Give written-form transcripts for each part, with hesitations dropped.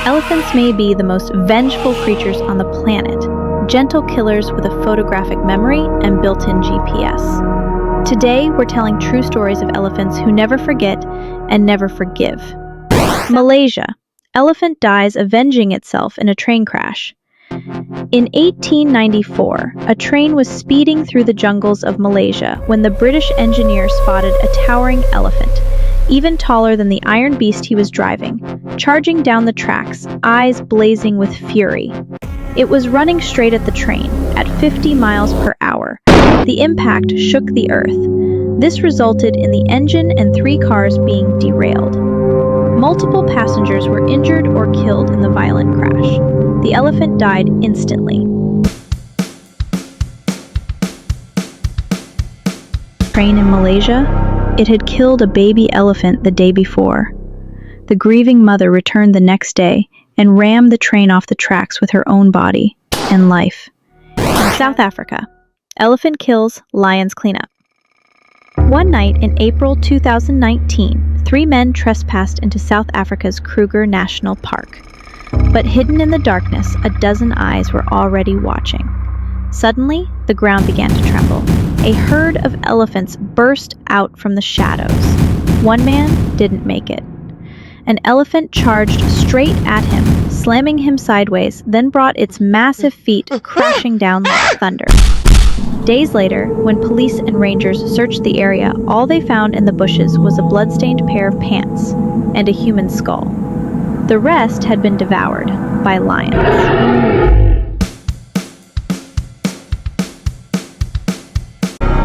Elephants may be the most vengeful creatures on the planet, gentle killers with a photographic memory and built-in GPS. Today, we're telling true stories of elephants who never forget and never forgive. Malaysia. Elephant dies avenging itself in a train crash. In 1894, a train was speeding through the jungles of Malaysia when the British engineer spotted a towering elephant, even taller than the iron beast he was driving, charging down the tracks, eyes blazing with fury. It was running straight at the train, at 50 miles per hour. The impact shook the earth. This resulted in the engine and 3 cars being derailed. Multiple passengers were injured or killed in the violent crash. The elephant died instantly. Train in Malaysia. It had killed a baby elephant the day before. The grieving mother returned the next day and rammed the train off the tracks with her own body and life. In South Africa, elephant kills, lions clean up. One night in April 2019, 3 men trespassed into South Africa's Kruger National Park. But hidden in the darkness, a dozen eyes were already watching. Suddenly, the ground began to tremble. A herd of elephants burst out from the shadows. One man didn't make it. An elephant charged straight at him, slamming him sideways, then brought its massive feet crashing down like thunder. Days later, when police and rangers searched the area, all they found in the bushes was a blood-stained pair of pants and a human skull. The rest had been devoured by lions.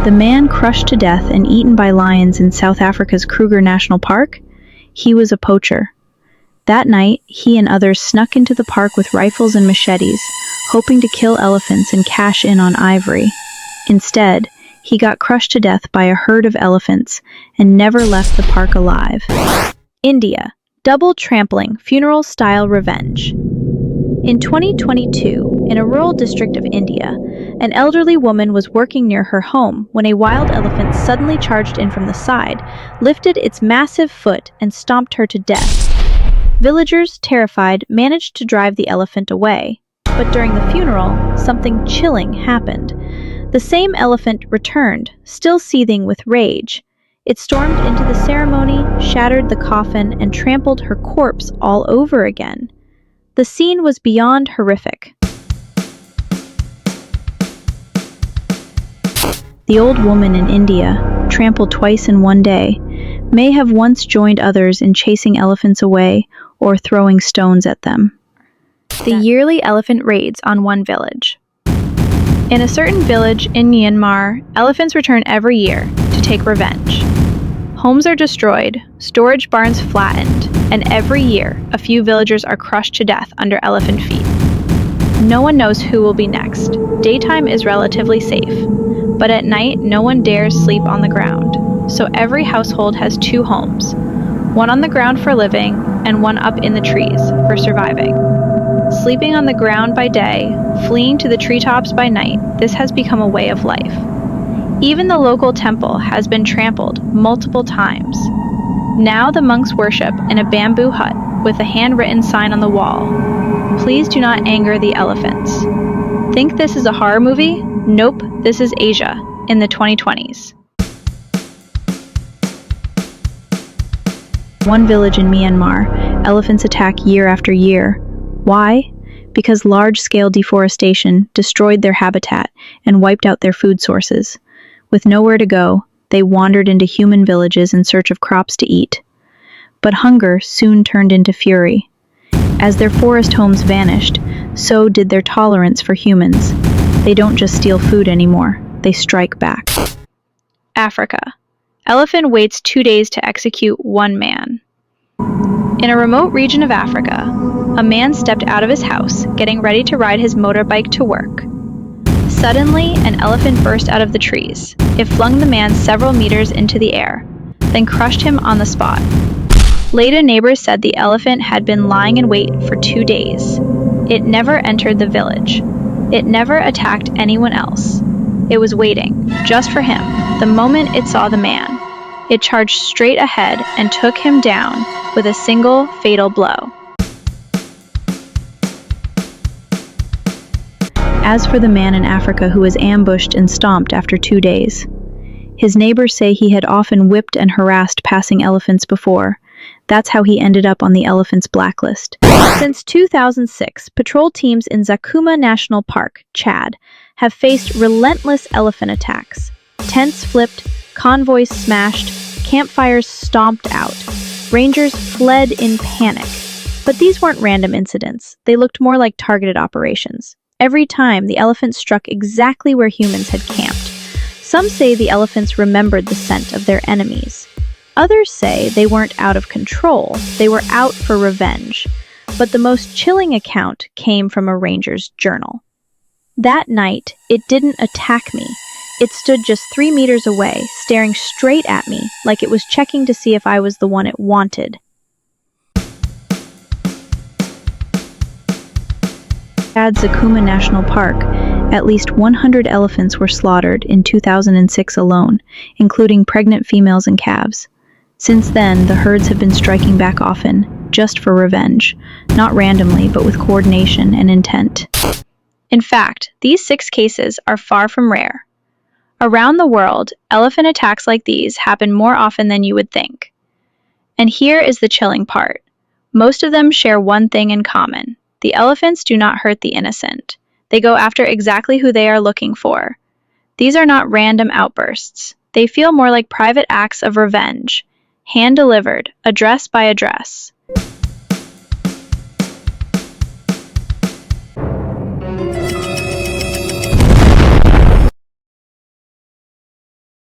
The man crushed to death and eaten by lions in South Africa's Kruger National Park, he was a poacher. That night, he and others snuck into the park with rifles and machetes, hoping to kill elephants and cash in on ivory. Instead, he got crushed to death by a herd of elephants and never left the park alive. India. Double trampling, funeral-style revenge. In 2022, in a rural district of India, an elderly woman was working near her home when a wild elephant suddenly charged in from the side, lifted its massive foot, and stomped her to death. Villagers, terrified, managed to drive the elephant away. But during the funeral, something chilling happened. The same elephant returned, still seething with rage. It stormed into the ceremony, shattered the coffin, and trampled her corpse all over again. The scene was beyond horrific. The old woman in India, trampled twice in one day, may have once joined others in chasing elephants away or throwing stones at them. The yearly elephant raids on one village. In a certain village in Myanmar, elephants return every year to take revenge. Homes are destroyed, storage barns flattened, and every year, a few villagers are crushed to death under elephant feet. No one knows who will be next. Daytime is relatively safe, but at night, no one dares sleep on the ground. So every household has 2 homes, one on the ground for living and one up in the trees for surviving. Sleeping on the ground by day, fleeing to the treetops by night, this has become a way of life. Even the local temple has been trampled multiple times. Now the monks worship in a bamboo hut with a handwritten sign on the wall. Please do not anger the elephants. Think this is a horror movie? Nope, this is Asia in the 2020s. One village in Myanmar, elephants attack year after year. Why? Because large-scale deforestation destroyed their habitat and wiped out their food sources. With nowhere to go, they wandered into human villages in search of crops to eat. But hunger soon turned into fury. As their forest homes vanished, so did their tolerance for humans. They don't just steal food anymore, they strike back. Africa. Elephant waits 2 days to execute one man. In a remote region of Africa, a man stepped out of his house, getting ready to ride his motorbike to work. Suddenly, an elephant burst out of the trees. It flung the man several meters into the air, then crushed him on the spot. Later, neighbors said the elephant had been lying in wait for 2 days. It never entered the village. It never attacked anyone else. It was waiting, just for him, the moment it saw the man. It charged straight ahead and took him down with a single fatal blow. As for the man in Africa who was ambushed and stomped after 2 days, his neighbors say he had often whipped and harassed passing elephants before. That's how he ended up on the elephants' blacklist. Since 2006, patrol teams in Zakuma National Park, Chad, have faced relentless elephant attacks. Tents flipped, convoys smashed, campfires stomped out. Rangers fled in panic. But these weren't random incidents. They looked more like targeted operations. Every time, the elephants struck exactly where humans had camped. Some say the elephants remembered the scent of their enemies. Others say they weren't out of control, they were out for revenge. But the most chilling account came from a ranger's journal. That night, it didn't attack me. It stood just 3 meters away, staring straight at me, like it was checking to see if I was the one it wanted. At Zakuma National Park, at least 100 elephants were slaughtered in 2006 alone, including pregnant females and calves. Since then, the herds have been striking back often, just for revenge, not randomly, but with coordination and intent. In fact, these 6 cases are far from rare. Around the world, elephant attacks like these happen more often than you would think. And here is the chilling part. Most of them share one thing in common. The elephants do not hurt the innocent. They go after exactly who they are looking for. These are not random outbursts. They feel more like private acts of revenge, hand-delivered, address by address.